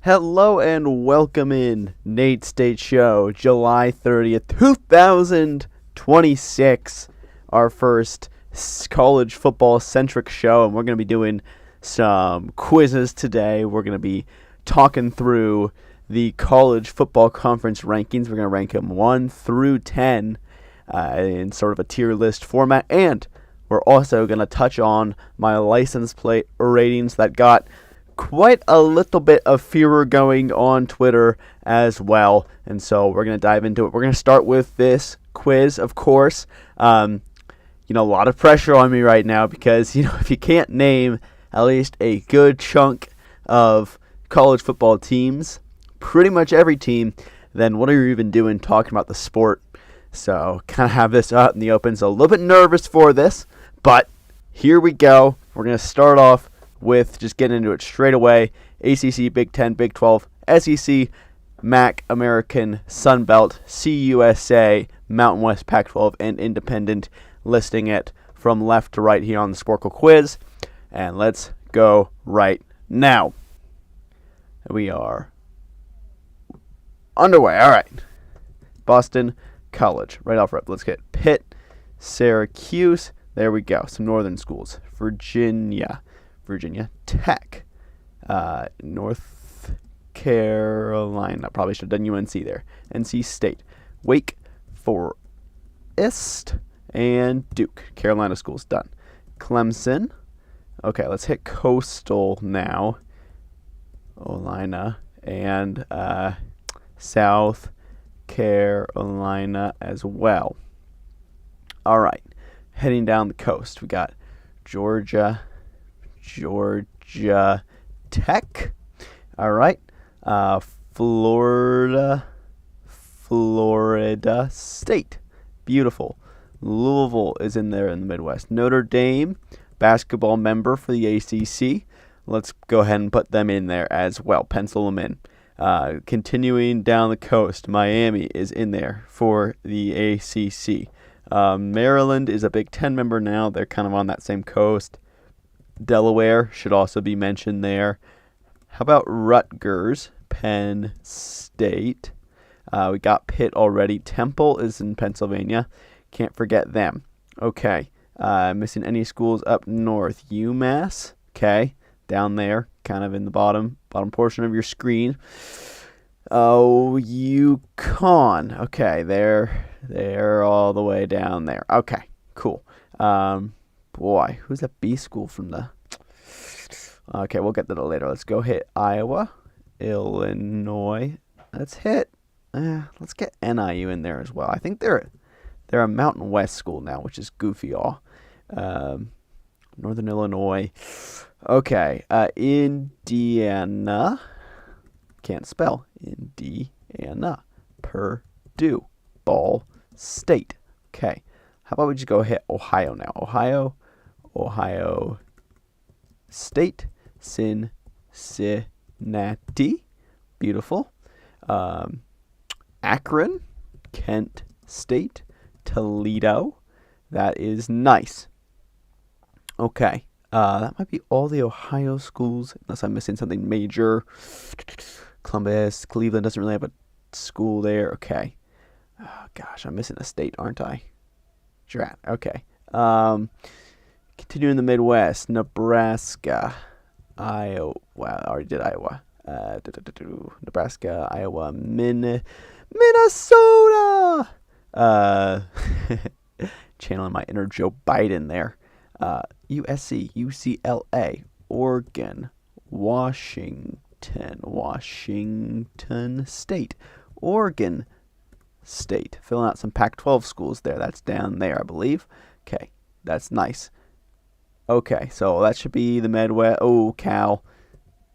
Hello and welcome in Nate State Show, July 30th, 2026, our first college football centric show, and we're going to be doing some quizzes today. We're going to be talking through the college football conference rankings. We're going to rank them 1 through 10 in sort of a tier list format, and we're also going to touch on my license plate ratings that got quite a little bit of furor going on Twitter as well, and so we're going to dive into it. We're going to start with this quiz, of course. A lot of pressure on me right now because, if you can't name at least a good chunk of college football teams, pretty much every team, then what are you even doing talking about the sport? So kind of have this out in the open. So a little bit nervous for this, but here we go. We're going to start off with just getting into it straight away. ACC, Big 10, Big 12, SEC, MAC, American, Sun Belt, CUSA, Mountain West, Pac-12, and Independent, listing it from left to right here on the Sporkle quiz. And let's go right now. We are underway. All right. Boston College, right off rip. Let's get Pitt, Syracuse. There we go. Some northern schools. Virginia Tech, North Carolina, probably should have done UNC there, NC State, Wake Forest, and Duke. Carolina schools done. Clemson. Okay, let's hit Coastal now. Carolina and South Carolina as well. All right, heading down the coast, we got Georgia Tech. All right. Florida State. Beautiful. Louisville is in there in the Midwest. Notre Dame, basketball member for the ACC. Let's go ahead and put them in there as well. Pencil them in. Continuing down the coast, Miami is in there for the ACC. Maryland is a Big Ten member now. They're kind of on that same coast. Delaware should also be mentioned there. How about Rutgers, Penn State? We got Pitt already. Temple is in Pennsylvania. Can't forget them. Okay. Missing any schools up north? UMass. Okay. Down there, kind of in the bottom portion of your screen. Oh, UConn. Okay. They're all the way down there. Okay. Cool. Boy, who's that B school from the... Okay, we'll get to that later. Let's go hit Iowa, Illinois. Let's get NIU in there as well. I think they're a Mountain West school now, which is goofy all. Northern Illinois. Okay, Indiana. Can't spell. Indiana. Purdue. Ball State. Okay, how about we just go hit Ohio now? Ohio State, Cincinnati, beautiful. Akron, Kent State, Toledo, that is nice. Okay, that might be all the Ohio schools, unless I'm missing something major. Columbus, Cleveland doesn't really have a school there. Okay. Oh, gosh, I'm missing a state, aren't I? Drat. Okay. Continuing the Midwest, Nebraska, Iowa. Wow, I already did Iowa. Nebraska, Iowa, Minnesota. Channeling my inner Joe Biden there. USC, UCLA, Oregon, Washington State, Oregon State. Filling out some Pac-12 schools there. That's down there, I believe. Okay, that's nice. Okay, so that should be the Midwest. Oh, Cal.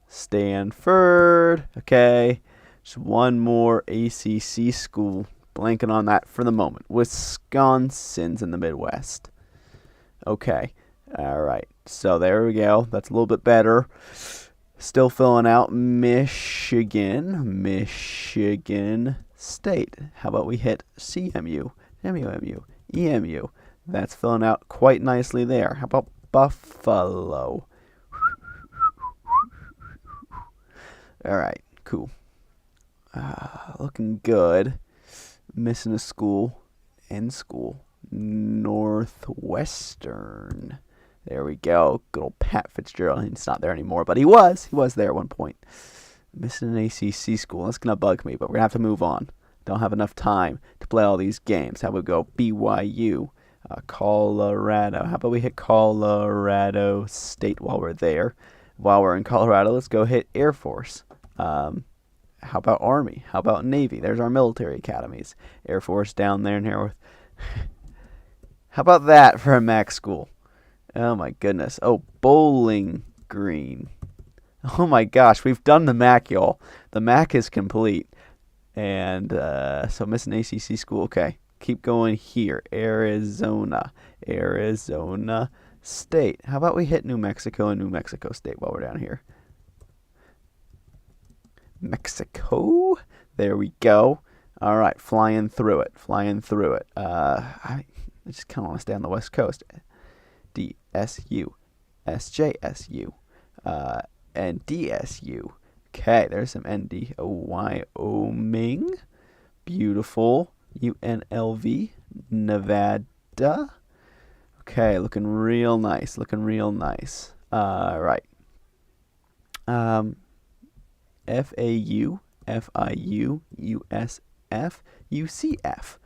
Stanford. Okay. Just one more ACC school. Blanking on that for the moment. Wisconsin's in the Midwest. Okay. All right. So there we go. That's a little bit better. Still filling out Michigan State. How about we hit CMU, MUMU, EMU? That's filling out quite nicely there. How about Buffalo? All right, cool. Looking good. Missing a school. End school. Northwestern. There we go. Good old Pat Fitzgerald. He's not there anymore, but he was. He was there at one point. Missing an ACC school. That's going to bug me, but we're going to have to move on. Don't have enough time to play all these games. How about we go BYU? Colorado. How about we hit Colorado State while we're there? While we're in Colorado, let's go hit Air Force. How about Army? How about Navy? There's our military academies. Air Force down there in here. How about that for a MAC school? Oh my goodness. Oh, Bowling Green. Oh my gosh, we've done the MAC, y'all. The MAC is complete. And so missing ACC school. Okay, keep going here. Arizona State. How about we hit New Mexico and New Mexico State while we're down here? Mexico. There we go. All right, flying through it. I just kind of want to stay on the West Coast. DSU, SJSU, and DSU. Okay, there's some ND. Wyoming. Beautiful. UNLV. Nevada. Okay, looking real nice. Right. FAU, FIU, USF, UCF.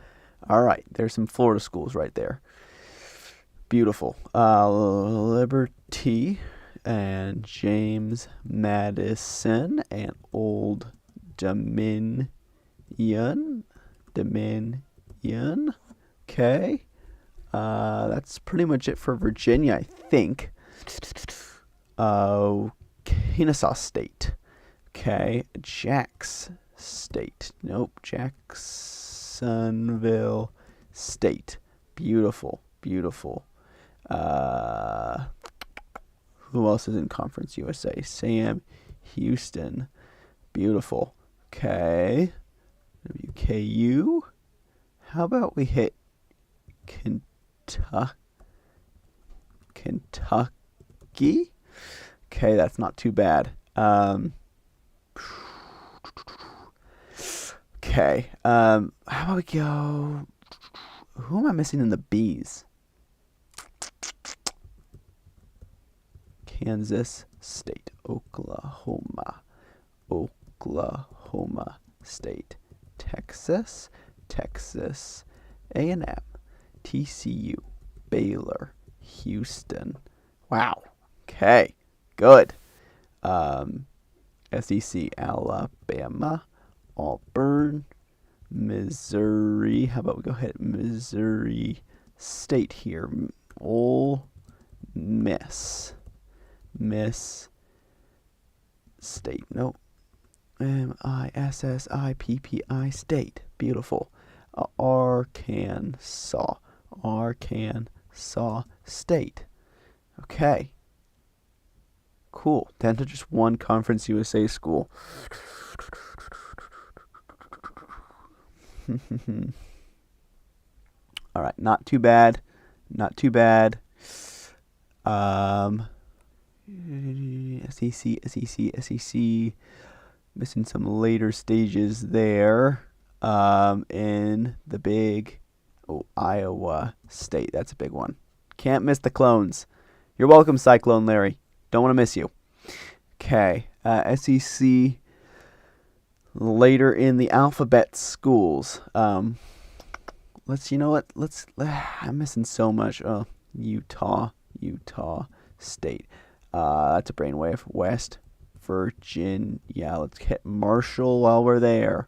All right, there's some Florida schools right there. Beautiful. Liberty and James Madison and Old Dominion. Okay. That's pretty much it for Virginia, I think. Kennesaw State. Okay. Jacksonville State. Beautiful. Who else is in Conference USA? Sam Houston. Beautiful. Okay. WKU. How about we hit Kentucky? Okay, that's not too bad. Okay. How about we go? Who am I missing in the B's? Kansas State, Oklahoma State, Texas A&M, TCU, Baylor, Houston. Wow. Okay. Good. SEC, Alabama, Auburn, Missouri. How about we go ahead Missouri State here? Ole Miss State. No. MISSIPPI State. Beautiful. Arkansas State. Okay. Cool. Down to just one Conference USA school. All right, not too bad. SEC. Missing some later stages there. In the big Iowa State. That's a big one. Can't miss the clones. You're welcome, Cyclone Larry. Don't want to miss you. Okay. SEC later in the alphabet schools. I'm missing so much. Utah State. That's a brainwave. West Virginia. Let's hit Marshall while we're there.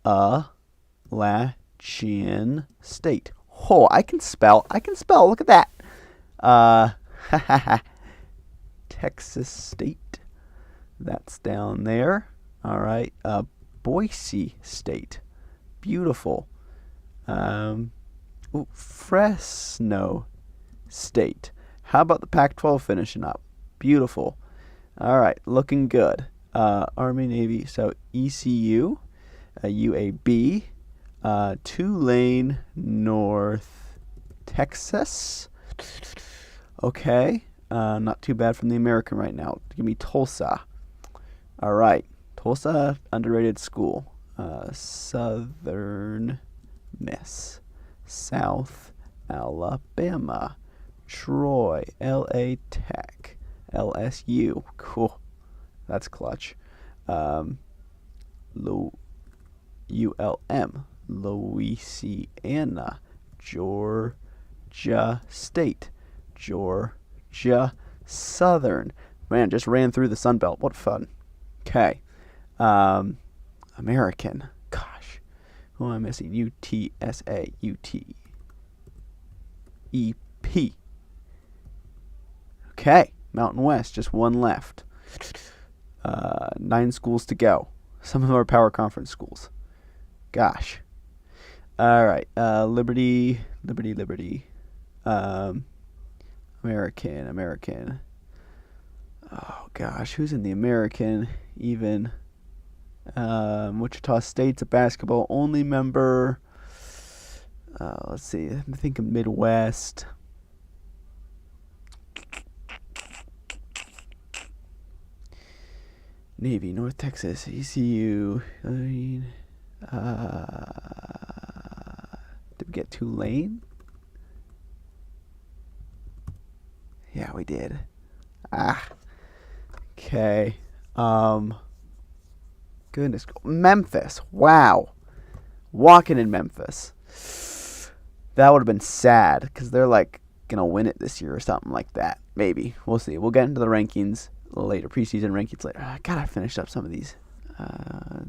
Appalachian State. Oh, I can spell. Look at that. Texas State. That's down there. All right. Boise State. Beautiful. Fresno State. How about the Pac-12 finishing up? Beautiful. All right. Looking good. Army, Navy. So ECU, UAB, Tulane, North Texas. Okay. Not too bad from the American right now. Give me Tulsa. All right. Tulsa, underrated school. Southern Miss. South Alabama. Troy. LA Tech. LSU. Cool. That's clutch. ULM. Louisiana. Georgia State. Georgia Southern. Man, just ran through the Sun Belt. What fun. Okay. American. Gosh. Who am I missing? UTSA. UTEP. Okay. Mountain West. Just one left. 9 schools to go. Some of them are power conference schools. Gosh. All right. Liberty. American. Oh, gosh. Who's in the American even? Wichita State's a basketball-only member. Let's see. I'm thinking Midwest. Navy, North Texas, ECU. Did we get Tulane? Yeah, we did. Okay. Goodness. Memphis. Wow. Walking in Memphis. That would have been sad because they're like going to win it this year or something like that. Maybe. We'll see. We'll get into the rankings later. Preseason rankings later. I gotta finish up some of these.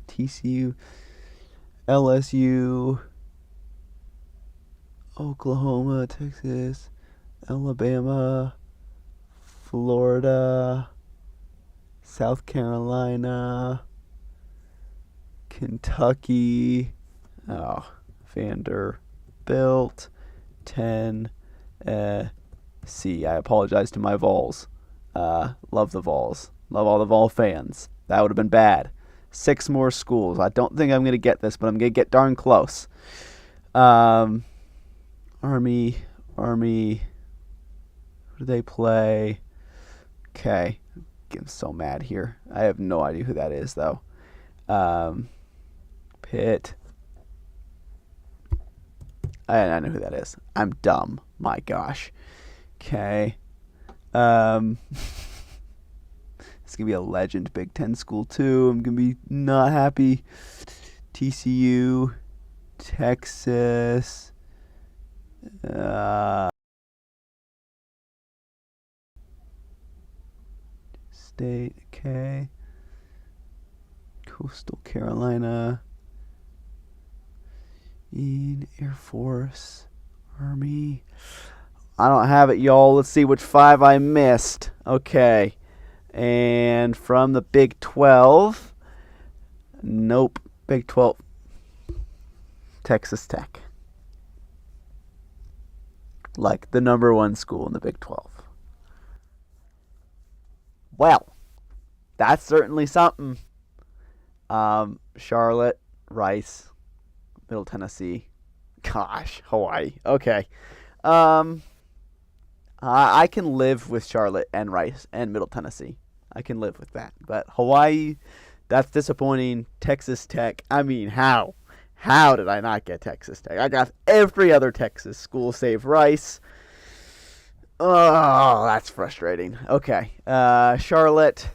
TCU. LSU. Oklahoma. Texas. Alabama. Florida. South Carolina. Kentucky. Vanderbilt. Tennessee. I apologize to my Vols. Love the Vols. Love all the Vol fans. That would have been bad. 6 more schools. I don't think I'm going to get this, but I'm going to get darn close. Army. Who do they play? Okay. I'm so mad here. I have no idea who that is, though. Pitt. I know who that is. I'm dumb. My gosh. Okay. It's going to be a legend Big Ten school, too. I'm going to be not happy. TCU. Texas. State. Okay. Coastal Carolina. Air Force. Army. I don't have it, y'all. Let's see which 5 I missed. Okay. And from the Big 12. Nope. Big 12. Texas Tech. Like the number 1 school in the Big 12. Well, that's certainly something. Charlotte, Rice, Middle Tennessee. Gosh, Hawaii. Okay. I can live with Charlotte and Rice and Middle Tennessee. I can live with that. But Hawaii, that's disappointing. Texas Tech. I mean, how? How did I not get Texas Tech? I got every other Texas school save Rice. Oh, that's frustrating. Okay. Charlotte.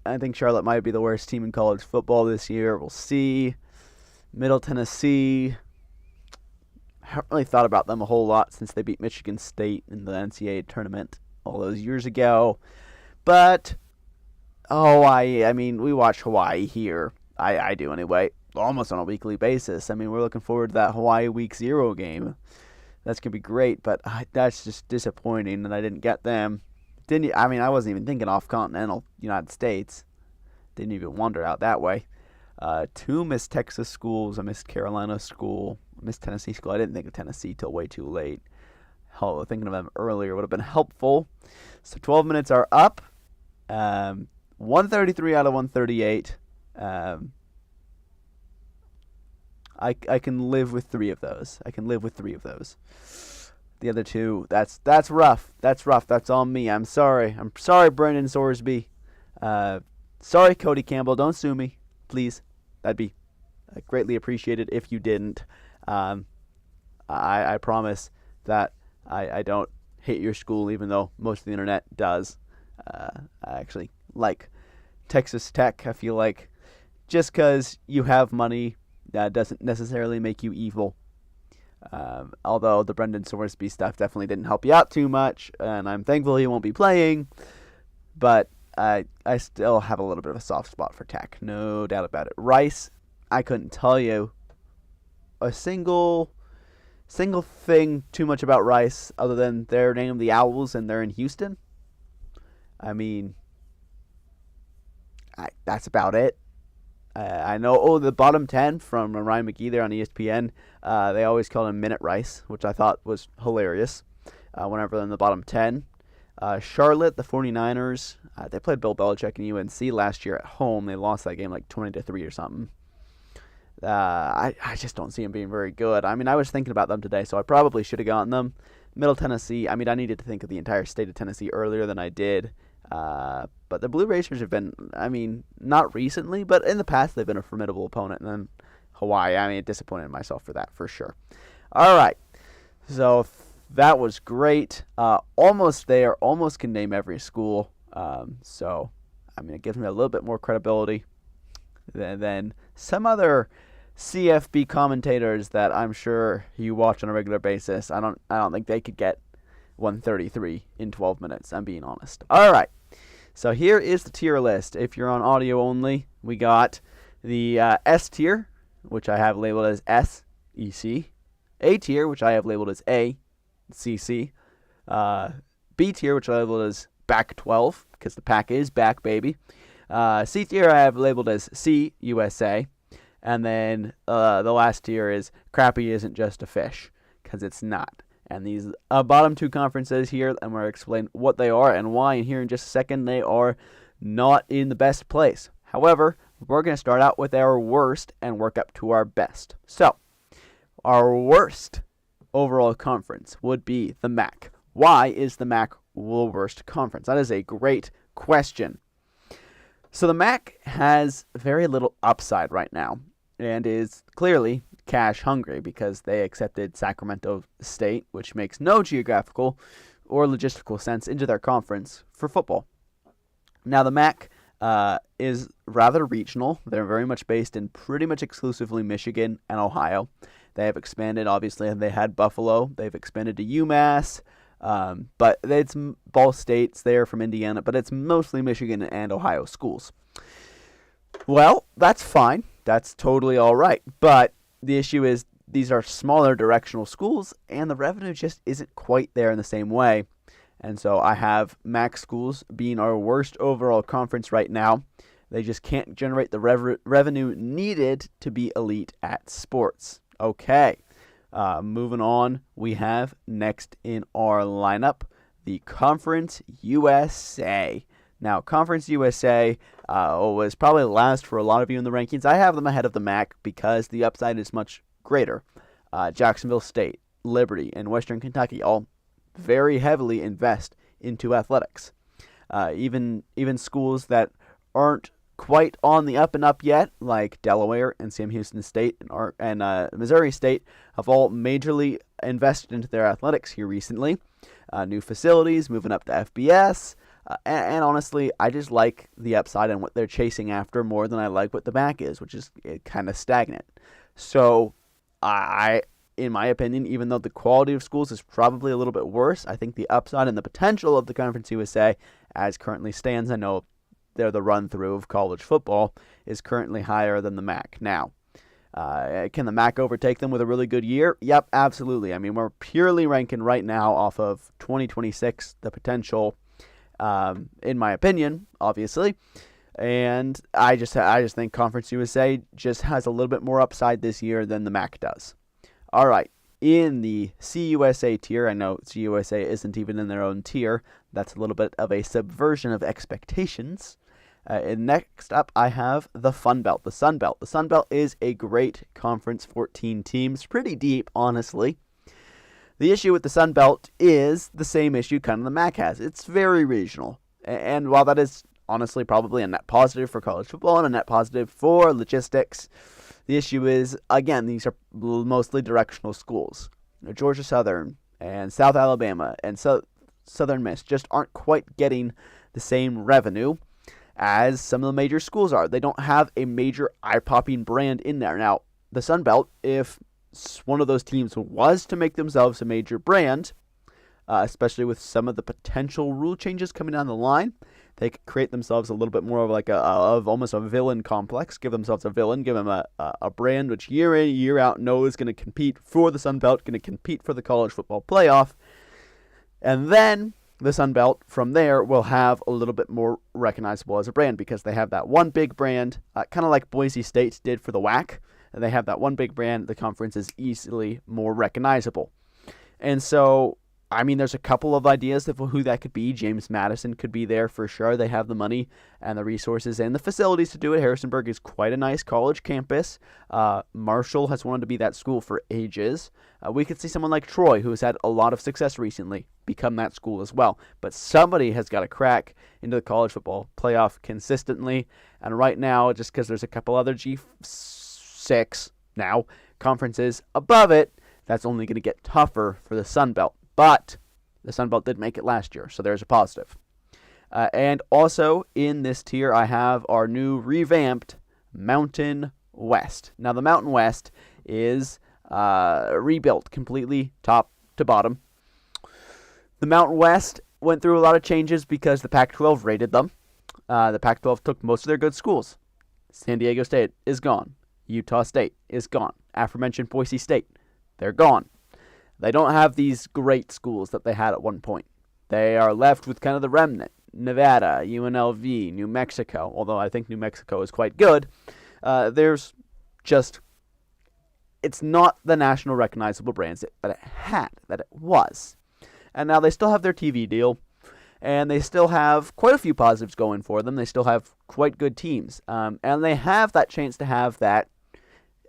I think Charlotte might be the worst team in college football this year. We'll see. Middle Tennessee. I haven't really thought about them a whole lot since they beat Michigan State in the NCAA tournament all those years ago. But Hawaii, I mean, we watch Hawaii here. I do anyway, almost on a weekly basis. I mean, we're looking forward to that Hawaii Week 0 game. That's going to be great, but that's just disappointing that I didn't get them. I wasn't even thinking off continental United States. Didn't even wander out that way. 2 missed Texas schools. I missed Carolina school. I missed Tennessee school. I didn't think of Tennessee till way too late. Hell, thinking of them earlier would have been helpful. So 12 minutes are up. 133 out of 138. I can live with 3 of those. The other two, that's rough. That's rough. That's on me. I'm sorry. I'm sorry, Brendan Sorsby. Sorry, Cody Campbell. Don't sue me, please. That'd be greatly appreciated if you didn't. I promise that I don't hate your school, even though most of the internet does. I actually like Texas Tech. I feel like just because you have money, that doesn't necessarily make you evil. Although the Brendan Sorsby stuff definitely didn't help you out too much, and I'm thankful he won't be playing, but I still have a little bit of a soft spot for Tech, no doubt about it. Rice, I couldn't tell you a single thing too much about Rice other than their name, the Owls, and they're in Houston. I mean, that's about it. I know, the bottom 10 from Ryan McGee there on ESPN, they always called him Minute Rice, which I thought was hilarious whenever they're in the bottom 10. Charlotte, the 49ers, they played Bill Belichick and UNC last year at home. They lost that game like 20-3 or something. I just don't see them being very good. I mean, I was thinking about them today, so I probably should have gotten them. Middle Tennessee, I mean, I needed to think of the entire state of Tennessee earlier than I did. But the Blue Racers have been, I mean, not recently, but in the past they've been a formidable opponent. And then Hawaii, I mean, disappointed myself for that for sure. All right, so that was great. Almost there, almost can name every school. So, I mean, it gives me a little bit more credibility than some other CFB commentators that I'm sure you watch on a regular basis. I don't think they could get 133 in 12 minutes. I'm being honest. All right. So here is the tier list. If you're on audio only, we got the S tier, which I have labeled as S, EC. A tier, which I have labeled as A, CC. B tier, which I labeled as Back 12, because the pack is back, baby. C tier, I have labeled as C, USA. And then the last tier is Crappy Isn't Just a Fish, because it's not. And these bottom two conferences here, I'm going to explain what they are and why. And here in just a second, they are not in the best place. However, we're going to start out with our worst and work up to our best. So, our worst overall conference would be the MAC. Why is the MAC the worst conference? That is a great question. So the MAC has very little upside right now and is clearly cash hungry because they accepted Sacramento State, which makes no geographical or logistical sense, into their conference for football. Now the MAC is rather regional. They're very much based in pretty much exclusively Michigan and Ohio. They have expanded, obviously, and they had Buffalo. They've expanded to UMass, but it's Ball State's there from Indiana, but it's mostly Michigan and Ohio schools. Well, that's fine. That's totally all right. But the issue is these are smaller directional schools, and the revenue just isn't quite there in the same way. And so I have MAC schools being our worst overall conference right now. They just can't generate the revenue needed to be elite at sports. Okay, moving on, we have next in our lineup the Conference USA. Now, Conference USA was probably last for a lot of you in the rankings. I have them ahead of the MAC because the upside is much greater. Jacksonville State, Liberty, and Western Kentucky all very heavily invest into athletics. Even schools that aren't quite on the up and up yet, like Delaware and Sam Houston State and Missouri State, have all majorly invested into their athletics here recently. New facilities, moving up to FBS. And honestly, I just like the upside and what they're chasing after more than I like what the MAC is, which is kind of stagnant. So, in my opinion, even though the quality of schools is probably a little bit worse, I think the upside and the potential of the Conference USA, as currently stands, I know they're the run-through of college football, is currently higher than the MAC. Now, can the MAC overtake them with a really good year? Yep, absolutely. I mean, we're purely ranking right now off of 2026, the potential, in my opinion, obviously. And I just think Conference USA just has a little bit more upside this year than the MAC does. All right, in the CUSA tier, I know CUSA isn't even in their own tier. That's a little bit of a subversion of expectations. And next up, I have the Fun Belt, the Sun Belt. The Sun Belt is a great conference, 14 teams, pretty deep, honestly. The issue with the Sun Belt is the same issue kind of the MAC has. It's very regional. And while that is honestly probably a net positive for college football and a net positive for logistics, the issue is, again, these are mostly directional schools. Georgia Southern and South Alabama and Southern Miss just aren't quite getting the same revenue as some of the major schools are. They don't have a major eye-popping brand in there. Now, the Sun Belt, if one of those teams was to make themselves a major brand, especially with some of the potential rule changes coming down the line, they could create themselves a little bit more of like almost a villain complex. Give themselves a villain, give them a brand which year in, year out knows going to compete for the Sun Belt, going to compete for the college football playoff. And then the Sun Belt from there will have a little bit more recognizable as a brand because they have that one big brand, kind of like Boise State did for the WAC. And they have that one big brand. The conference is easily more recognizable. And so, I mean, there's a couple of ideas of who that could be. James Madison could be there for sure. They have the money and the resources and the facilities to do it. Harrisonburg is quite a nice college campus. Marshall has wanted to be that school for ages. We could see someone like Troy, who has had a lot of success recently, become that school as well. But somebody has got to crack into the college football playoff consistently. And right now, just because there's a couple other G6 now conferences above it, that's only going to get tougher for the Sun Belt. But the Sun Belt did make it last year, so there's a positive. And also in this tier, I have our new revamped Mountain West. Now, the Mountain West is rebuilt completely top to bottom. The Mountain West went through a lot of changes because the Pac-12 raided them. The Pac-12 took most of their good schools. San Diego State is gone. Utah State is gone. Aforementioned Boise State, they're gone. They don't have these great schools that they had at one point. They are left with kind of the remnant. Nevada, UNLV, New Mexico, although I think New Mexico is quite good. There's just, it's not the national recognizable brands that it was. And now they still have their TV deal, and they still have quite a few positives going for them. They still have quite good teams. And they have that chance to have that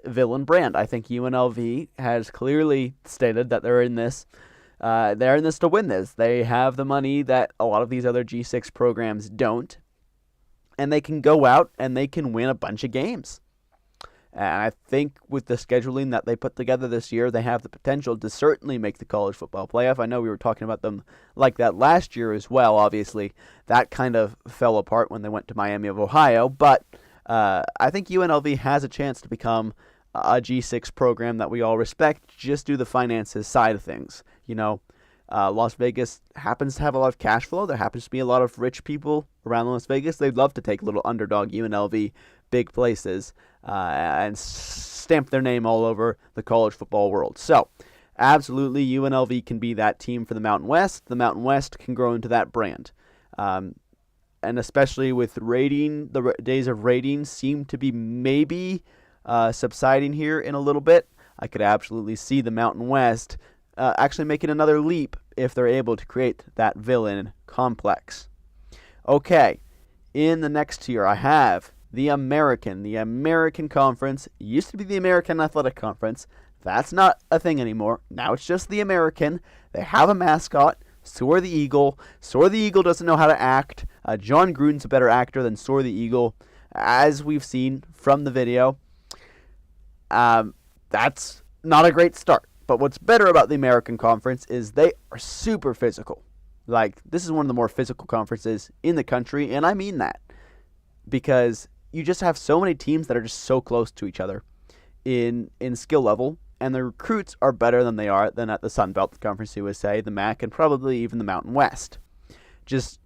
villain brand. I think UNLV has clearly stated that they're in this to win this. They have the money that a lot of these other G6 programs don't, and they can go out and they can win a bunch of games. And I think with the scheduling that they put together this year, they have the potential to certainly make the college football playoff. I know we were talking about them like that last year as well. Obviously, that kind of fell apart when they went to Miami of Ohio, but I think UNLV has a chance to become a G6 program that we all respect, just do the finances side of things. You know, Las Vegas happens to have a lot of cash flow. There happens to be a lot of rich people around Las Vegas. They'd love to take little underdog UNLV big places and stamp their name all over the college football world. So, absolutely, UNLV can be that team for the Mountain West. The Mountain West can grow into that brand. And especially with rating, the days of rating seem to be maybe subsiding here in a little bit. I could absolutely see the Mountain West actually making another leap if they're able to create that villain complex. Okay, in the next tier I have the American. The American Conference used to be the American Athletic Conference. That's not a thing anymore. Now it's just the American. They have a mascot. Soar the Eagle. Soar the Eagle doesn't know how to act. John Gruden's a better actor than Soar the Eagle, as we've seen from the video. That's not a great start. But what's better about the American Conference is they are super physical. Like, this is one of the more physical conferences in the country, and I mean that. Because you just have so many teams that are just so close to each other in skill level, and the recruits are better than they are than at the Sun Belt Conference USA, the MAC, and probably even the Mountain West.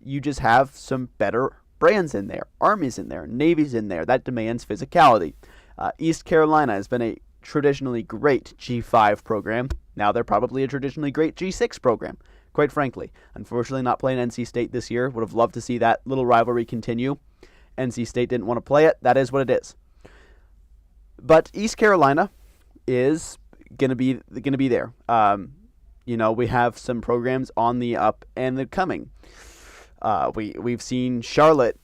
You just have some better brands in there, Army's in there, Navy's in there. That demands physicality. East Carolina has been a traditionally great G5 program. Now they're probably a traditionally great G6 program, quite frankly. Unfortunately, not playing NC State this year. Would have loved to see that little rivalry continue. NC State didn't want to play it. That is what it is. But East Carolina is gonna be there. We have some programs on the up and the coming. We've seen Charlotte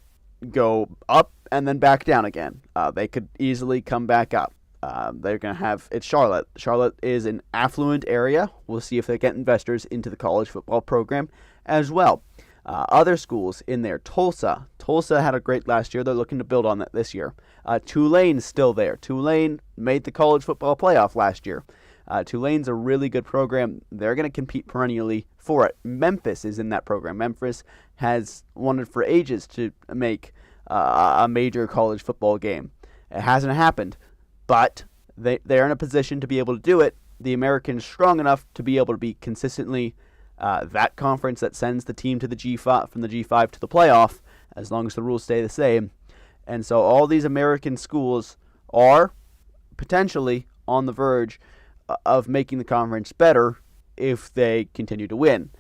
go up and then back down again. They could easily come back up. They're going to have, it's Charlotte. Charlotte is an affluent area. We'll see if they get investors into the college football program as well. Other schools in there, Tulsa. Tulsa had a great last year. They're looking to build on that this year. Tulane's still there. Tulane made the college football playoff last year. Tulane's a really good program. They're going to compete perennially for it. Memphis is in that program. Memphis has wanted for ages to make a major college football game. It hasn't happened, but they're in a position to be able to do it. The American's strong enough to be able to be consistently that conference that sends the team to the G5 from the G5 to the playoff, as long as the rules stay the same. And so all these American schools are potentially on the verge of making the conference better if they continue to win.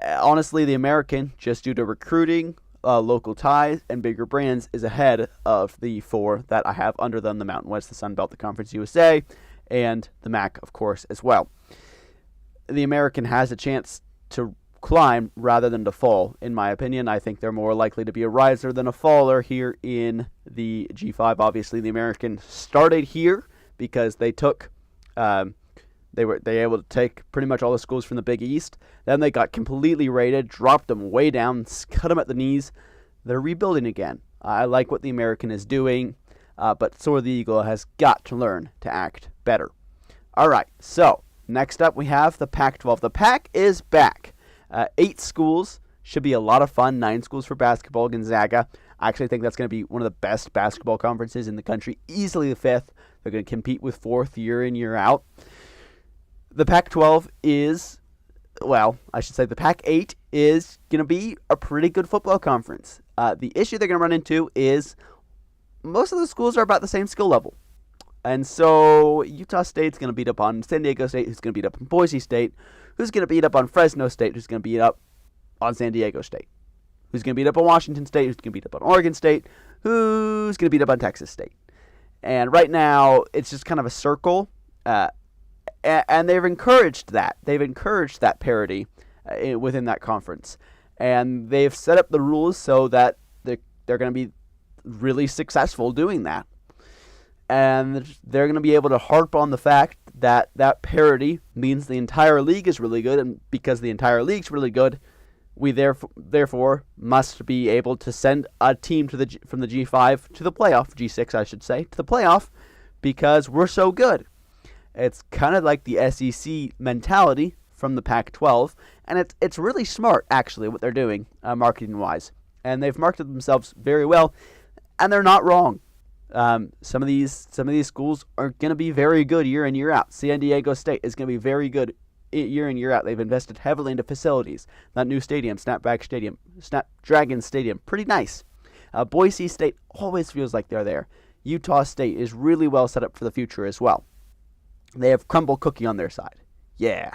Honestly, the American, just due to recruiting, local ties, and bigger brands, is ahead of the four that I have under them: the Mountain West, the Sun Belt, the Conference USA, and the MAC, of course, as well. The American has a chance to climb rather than to fall, in my opinion. I think they're more likely to be a riser than a faller here in the G5. Obviously, the American started here because they took they were able to take pretty much all the schools from the Big East. Then they got completely raided, dropped them way down, cut them at the knees. They're rebuilding again. I like what the American is doing, but so the Eagle has got to learn to act better. All right, so next up we have the Pac-12. The Pac is back. 8 schools. Should be a lot of fun. 9 schools for basketball. Gonzaga. I actually think that's going to be one of the best basketball conferences in the country. Easily the 5th. They're going to compete with 4th year in, year out. The Pac-12 is, well, I should say the Pac-8 is going to be a pretty good football conference. The issue they're going to run into is most of the schools are about the same skill level. And so Utah State's going to beat up on San Diego State, who's going to beat up on Boise State, who's going to beat up on Fresno State, who's going to beat up on San Diego State, who's going to beat up on Washington State, who's going to beat up on Oregon State, who's going to beat up on Texas State. And right now, it's just kind of a circle, and they've encouraged that. They've encouraged that parity within that conference. And they've set up the rules so that they're going to be really successful doing that. And they're going to be able to harp on the fact that that parity means the entire league is really good, and because the entire league's really good, we therefore must be able to send a team from the G5 to the playoff, G6 I should say, to the playoff, because we're so good. It's kind of like the SEC mentality from the Pac-12, and it's really smart, actually, what they're doing marketing-wise. And they've marketed themselves very well, and they're not wrong. Some of these schools are going to be very good year in, year out. San Diego State is going to be very good year in, year out. They've invested heavily into facilities. That new stadium, Snapdragon Stadium, pretty nice. Boise State always feels like they're there. Utah State is really well set up for the future as well. They have Crumble Cookie on their side. Yeah.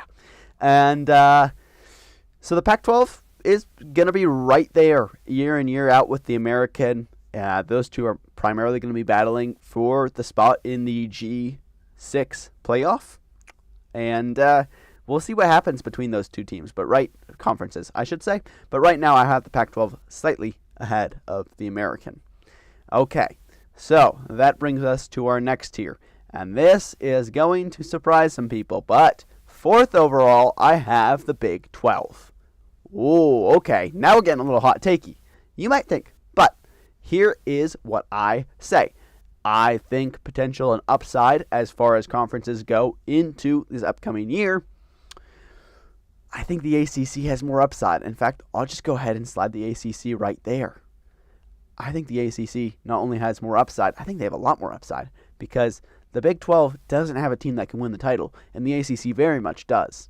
And so the Pac-12 is going to be right there year in, year out with the American. Those two are primarily going to be battling for the spot in the G6 playoff. And we'll see what happens between those two teams. Conferences, I should say. But right now I have the Pac-12 slightly ahead of the American. Okay, so that brings us to our next tier. And this is going to surprise some people. But 4th overall, I have the Big 12. Ooh, okay. Now we're getting a little hot takey. You might think, but here is what I say. I think potential and upside as far as conferences go into this upcoming year. I think the ACC has more upside. In fact, I'll just go ahead and slide the ACC right there. I think the ACC not only has more upside, I think they have a lot more upside, because the Big 12 doesn't have a team that can win the title, and the ACC very much does.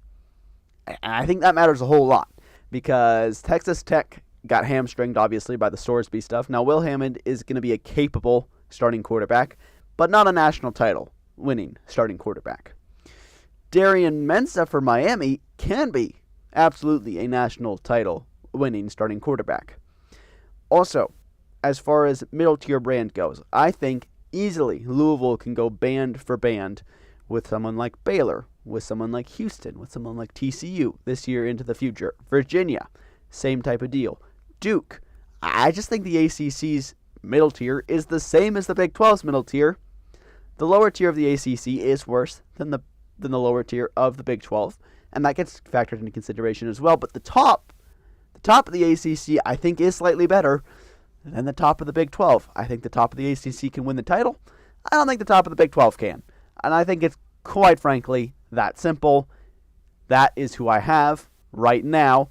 And I think that matters a whole lot, because Texas Tech got hamstringed, obviously, by the Sorsby stuff. Now, Will Hammond is going to be a capable starting quarterback, but not a national title winning starting quarterback. Darian Mensah for Miami can be absolutely a national title winning starting quarterback. Also, as far as middle tier brand goes, I think easily Louisville can go band for band with someone like Baylor, with someone like Houston, with someone like TCU this year into the future. Virginia, same type of deal. Duke, I just think the ACC's middle tier is the same as the Big 12's middle tier. The lower tier of the ACC is worse than the lower tier of the Big 12, and that gets factored into consideration as well. But the top of the ACC, I think, is slightly better than the top of the Big 12. I think the top of the ACC can win the title. I don't think the top of the Big 12 can. And I think it's, quite frankly, that simple. That is who I have right now,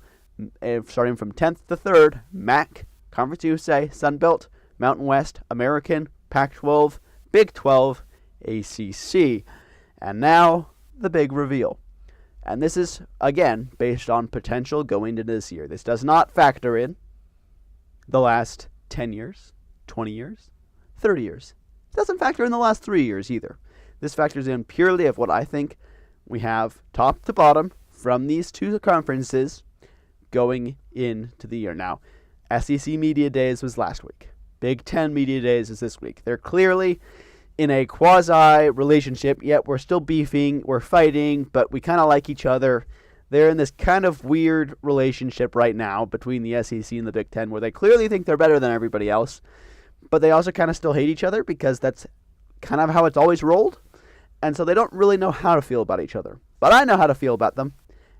starting from 10th to 3rd, MAC, Conference USA, Sun Belt, Mountain West, American, Pac-12, Big 12, ACC. And now, the big reveal. And this is, again, based on potential going into this year. This does not factor in the last 10 years, 20 years, 30 years. It doesn't factor in the last 3 years either. This factors in purely of what I think we have top to bottom from these two conferences going into the year. Now, SEC Media Days was last week. Big Ten Media Days is this week. They're clearly in a quasi-relationship, yet we're still beefing, we're fighting, but we kind of like each other. They're in this kind of weird relationship right now between the SEC and the Big Ten, where they clearly think they're better than everybody else, but they also kind of still hate each other because that's kind of how it's always rolled, and so they don't really know how to feel about each other. But I know how to feel about them,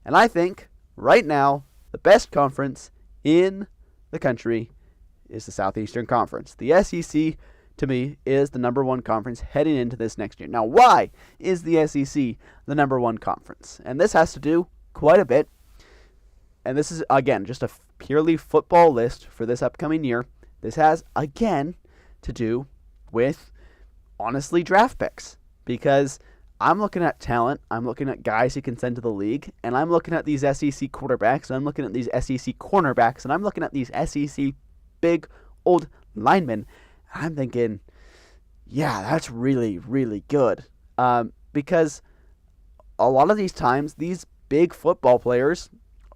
and I think, right now, the best conference in the country is the Southeastern Conference. The SEC, to me, is the number one conference heading into this next year. Now, why is the SEC the number one conference? And this has to do quite a bit, and this is, again, just a purely football list for this upcoming year. This has, again, to do with, honestly, draft picks. Because I'm looking at talent, I'm looking at guys who can send to the league, and I'm looking at these SEC quarterbacks, and I'm looking at these SEC cornerbacks, and I'm looking at these SEC big old linemen. I'm thinking, yeah, that's really, really good. Because a lot of these times, these big football players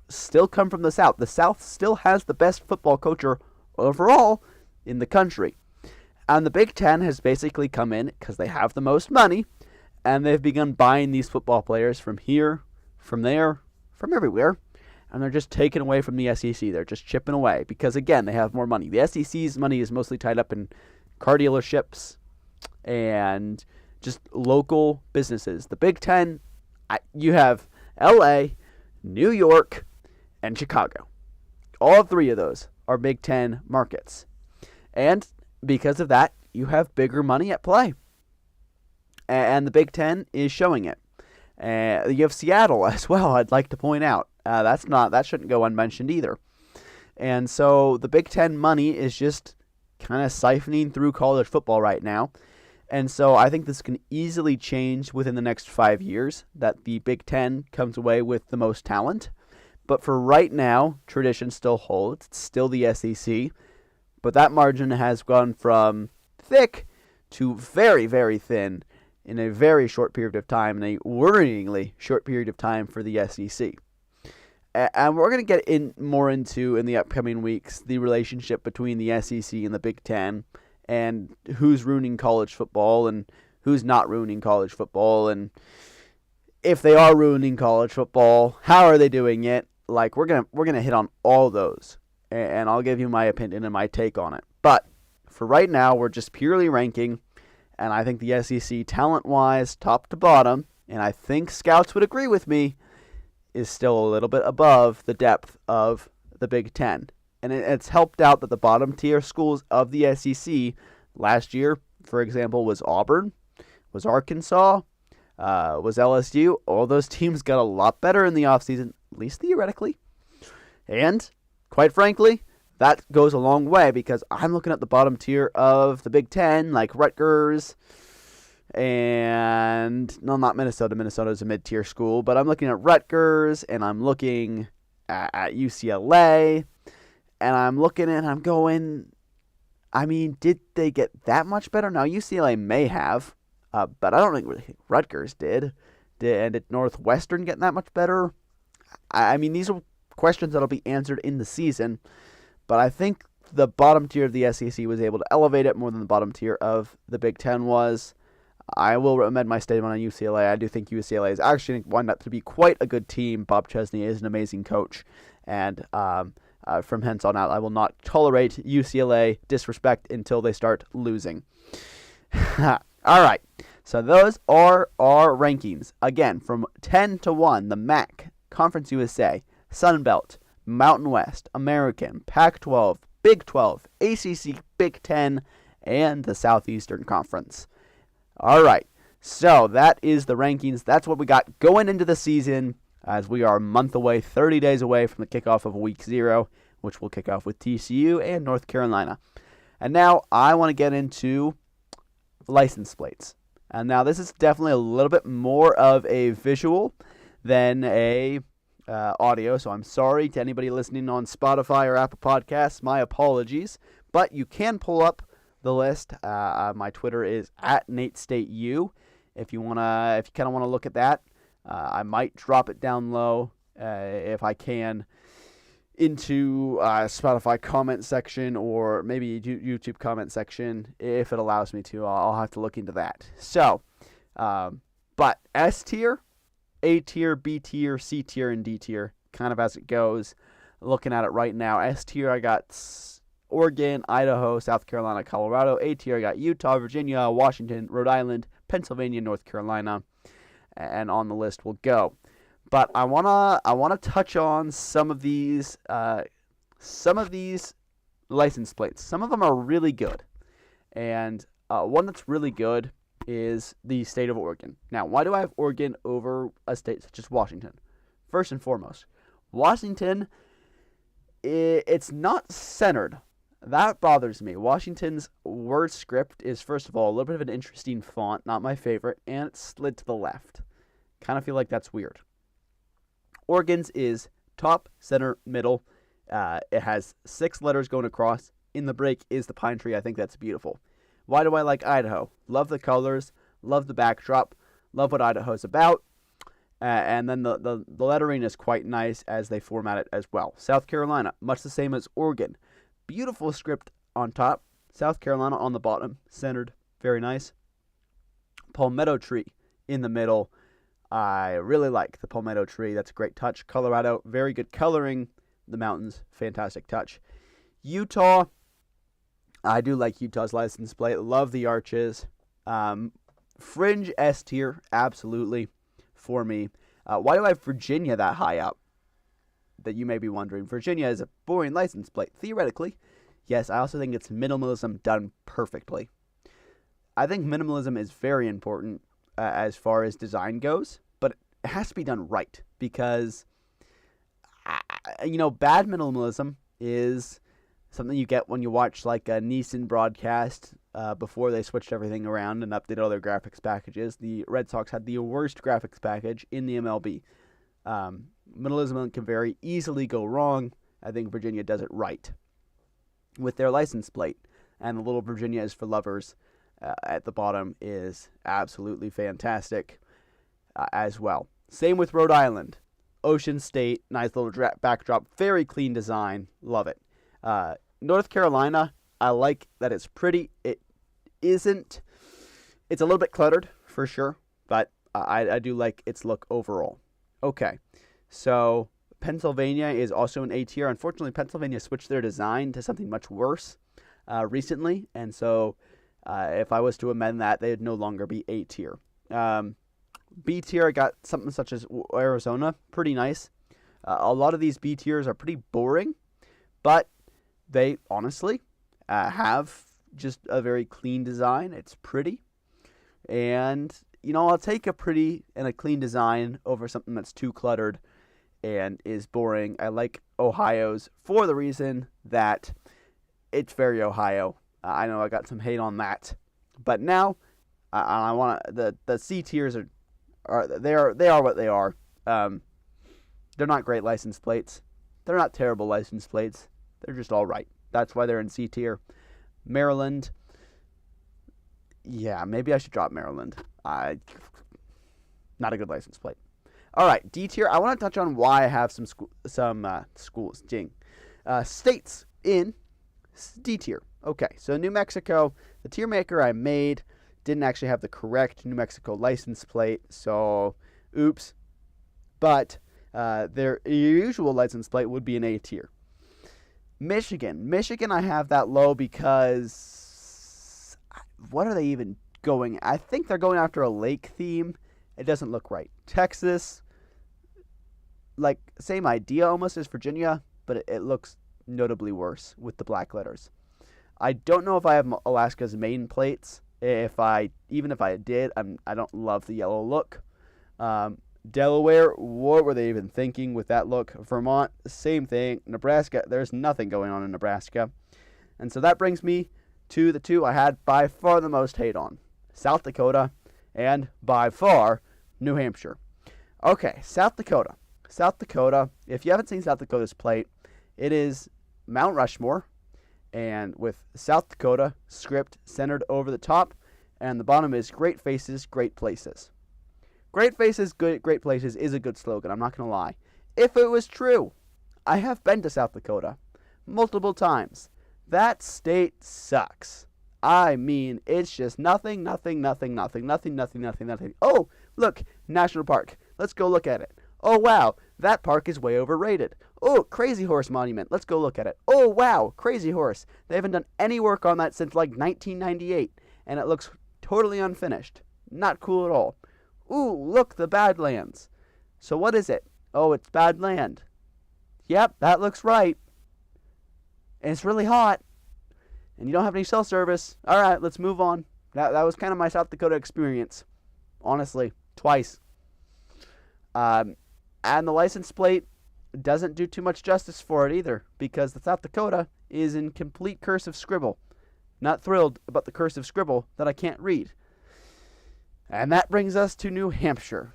still come from the South. The South still has the best football culture overall in the country. And the Big Ten has basically come in because they have the most money, and they've begun buying these football players from here, from there, from everywhere, and they're just taking away from the SEC. They're just chipping away because, again, they have more money. The SEC's money is mostly tied up in car dealerships and just local businesses. The Big Ten, you have LA, New York, and Chicago. All three of those are Big Ten markets. And because of that, you have bigger money at play. And the Big Ten is showing it. You have Seattle as well, I'd like to point out. That shouldn't go unmentioned either. And so the Big Ten money is just kind of siphoning through college football right now. And so I think this can easily change within the next 5 years, that the Big Ten comes away with the most talent. But for right now, tradition still holds. It's still the SEC. But that margin has gone from thick to very, very thin in a very short period of time, in a worryingly short period of time for the SEC. And we're going to get more into, in the upcoming weeks, the relationship between the SEC and the Big Ten, and who's ruining college football and who's not ruining college football, and if they are ruining college football, how are they doing it? Like, we're gonna hit on all those, and I'll give you my opinion and my take on it. But for right now, we're just purely ranking, and I think the SEC, talent-wise, top to bottom, and I think scouts would agree with me, is still a little bit above the depth of the Big Ten. And it's helped out that the bottom tier schools of the SEC last year, for example, was Auburn, was Arkansas, was LSU. All those teams got a lot better in the offseason, at least theoretically. And, quite frankly, that goes a long way, because I'm looking at the bottom tier of the Big Ten, like Rutgers, and, no, not Minnesota. Minnesota's a mid-tier school, but I'm looking at Rutgers, and I'm looking at UCLA, and I'm looking and I'm going, I mean, did they get that much better? Now, UCLA may have, but I don't really think Rutgers did. Did Northwestern get that much better? I mean, these are questions that'll be answered in the season, but I think the bottom tier of the SEC was able to elevate it more than the bottom tier of the Big Ten was. I will amend my statement on UCLA. I do think UCLA is actually wound up to be quite a good team. Bob Chesney is an amazing coach, and from hence on out, I will not tolerate UCLA disrespect until they start losing. All right, So those are our rankings. Again, from 10 to 1, the MAC, Conference USA, Sun Belt, Mountain West, American, Pac-12, Big 12, ACC, Big 10, and the Southeastern Conference. All right, so that is the rankings. That's what we got going into the season, as we are a month away, 30 days away from the kickoff of Week 0, which will kick off with TCU and North Carolina. And now I want to get into license plates. And now this is definitely a little bit more of a visual than a audio, so I'm sorry to anybody listening on Spotify or Apple Podcasts. My apologies, but you can pull up the list. My Twitter is @NateStateU. If you kind of want to look at that, I might drop it down low if I can into Spotify comment section or maybe YouTube comment section if it allows me to. I'll have to look into that. So, but S tier, A tier, B tier, C tier, and D tier, kind of as it goes. Looking at it right now, S tier I got Oregon, Idaho, South Carolina, Colorado. A tier I got Utah, Virginia, Washington, Rhode Island, Pennsylvania, North Carolina, and on the list we'll go. But I wanna touch on some of these license plates. Some of them are really good, and one that's really good is the state of Oregon. Now, why do I have Oregon over a state such as Washington? First and foremost, Washington, it's not centered. That bothers me. Washington's word script is, first of all, a little bit of an interesting font, not my favorite, and it's slid to the left. Kind of feel like that's weird. Oregon's is top, center, middle. It has 6 letters going across. In the break is the pine tree. I think that's beautiful. Why do I like Idaho? Love the colors, love the backdrop, love what Idaho's about. And then the lettering is quite nice as they format it as well. South Carolina, much the same as Oregon. Beautiful script on top. South Carolina on the bottom, centered, very nice. Palmetto tree in the middle. I really like the palmetto tree. That's a great touch. Colorado, very good coloring. The mountains, fantastic touch. Utah, I do like Utah's license plate. Love the arches. Fringe S tier, absolutely, for me. Why do I have Virginia that high up? That you may be wondering. Virginia is a boring license plate, theoretically. Yes, I also think it's minimalism done perfectly. I think minimalism is very important as far as design goes, but it has to be done right, because bad minimalism is something you get when you watch like a Nissan broadcast before they switched everything around and updated all their graphics packages. The Red Sox had the worst graphics package in the MLB. Minimalism can very easily go wrong. I think Virginia does it right with their license plate, and the little Virginia is for lovers at the bottom is absolutely fantastic as well. Same with Rhode Island. Ocean State, nice little backdrop, very clean design, love it. North Carolina, I like that it's pretty. It's a little bit cluttered for sure, but I do like its look overall. Okay, so Pennsylvania is also an A tier. Unfortunately, Pennsylvania switched their design to something much worse recently, and so if I was to amend that, they would no longer be A tier. B tier, I got something such as Arizona, pretty nice. A lot of these B tiers are pretty boring, but they honestly have just a very clean design. It's pretty, and I'll take a pretty and a clean design over something that's too cluttered and is boring. I like Ohio's for the reason that it's very Ohio. I know I got some hate on that, but now I want the C tiers are what they are. They're not great license plates. They're not terrible license plates. They're just all right. That's why they're in C tier. Maryland. Yeah, maybe I should drop Maryland. Not a good license plate. All right, D tier. I want to touch on why I have some states in D tier. Okay, so New Mexico, the tier maker I made didn't actually have the correct New Mexico license plate, so oops. But their usual license plate would be an A tier. Michigan I have that low because what are they even going. I think they're going after a lake theme. It doesn't look right. Texas, like same idea almost as Virginia, but it looks notably worse with the black letters. I don't know if I have Alaska's main plates. Even if I did, I don't love the yellow look. Delaware, what were they even thinking with that look? Vermont, same thing. Nebraska, there's nothing going on in Nebraska. And so that brings me to the two I had by far the most hate on. South Dakota and by far New Hampshire. Okay, South Dakota. South Dakota, if you haven't seen South Dakota's plate, it is Mount Rushmore, and with South Dakota script centered over the top, and the bottom is Great Faces, Great Places. Great Faces, Great Places is a good slogan, I'm not going to lie. If it was true, I have been to South Dakota multiple times. That state sucks. I mean, it's just nothing. Oh, look, National Park. Let's go look at it. Oh, wow, that park is way overrated. Oh, Crazy Horse Monument. Let's go look at it. Oh, wow, Crazy Horse. They haven't done any work on that since like 1998, and it looks totally unfinished. Not cool at all. Ooh, look, the Badlands. So what is it? Oh, it's bad land. Yep, that looks right. And it's really hot. And you don't have any cell service. All right, let's move on. That was kind of my South Dakota experience. Honestly, twice. And the license plate doesn't do too much justice for it either, because the South Dakota is in complete cursive scribble. Not thrilled about the cursive scribble that I can't read. And that brings us to New Hampshire.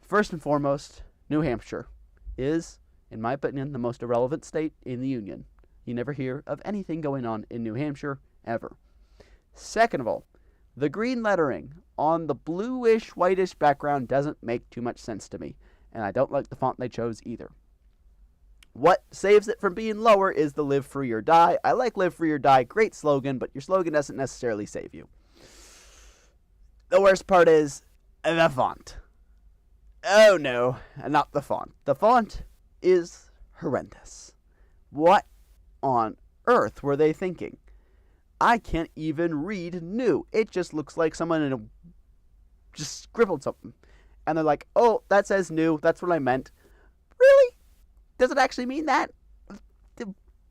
First and foremost, New Hampshire is, in my opinion, the most irrelevant state in the Union. You never hear of anything going on in New Hampshire, ever. Second of all, the green lettering on the bluish, whitish background doesn't make too much sense to me, and I don't like the font they chose either. What saves it from being lower is the Live Free or Die. I like Live Free or Die, great slogan, but your slogan doesn't necessarily save you. The worst part is the font. Oh no, not the font. The font is horrendous. What on earth were they thinking? I can't even read new. It just looks like someone just scribbled something. And they're like, oh, that says new. That's what I meant. Really? Does it actually mean that?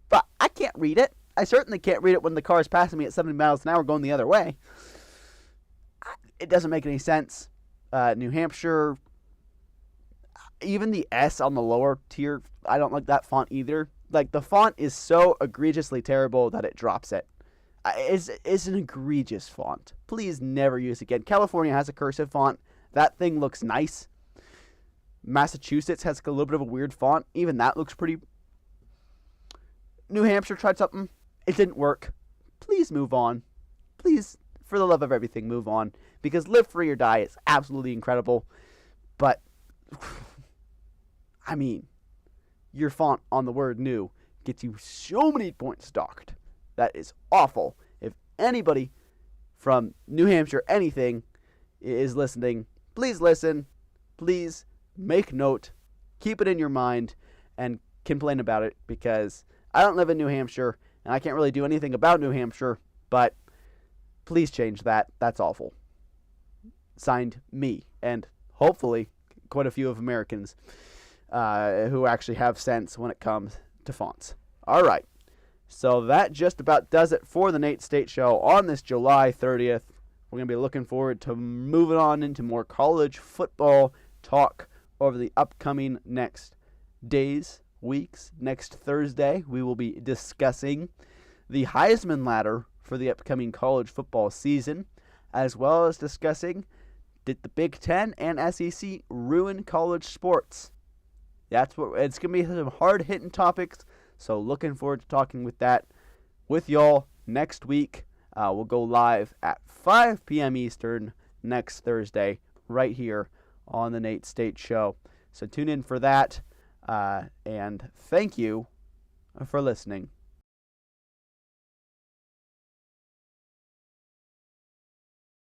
But I can't read it. I certainly can't read it when the car is passing me at 70 miles an hour going the other way. It doesn't make any sense. New Hampshire, even the S on the lower tier, I don't like that font either. Like, the font is so egregiously terrible that it drops it. It's an egregious font. Please never use it again. California has a cursive font. That thing looks nice. Massachusetts has a little bit of a weird font. Even that looks pretty. New Hampshire tried something. It didn't work. Please move on. Please, for the love of everything, move on. Because Live Free or Die is absolutely incredible. But, I mean, your font on the word new gets you so many points docked. That is awful. If anybody from New Hampshire, anything, is listening, please listen. Please make note. Keep it in your mind and complain about it, because I don't live in New Hampshire and I can't really do anything about New Hampshire, but please change that. That's awful. Signed, me, and hopefully quite a few of Americans who actually have sense when it comes to fonts. All right. So that just about does it for the Nate State Show on this July 30th. We're going to be looking forward to moving on into more college football talk over the upcoming next days, weeks. Next Thursday, we will be discussing the Heisman ladder for the upcoming college football season, as well as discussing, did the Big Ten and SEC ruin college sports? It's going to be some hard-hitting topics. So looking forward to talking with that with y'all next week. We'll go live at 5 p.m. Eastern next Thursday right here on the Nate State Show. So tune in for that. And thank you for listening.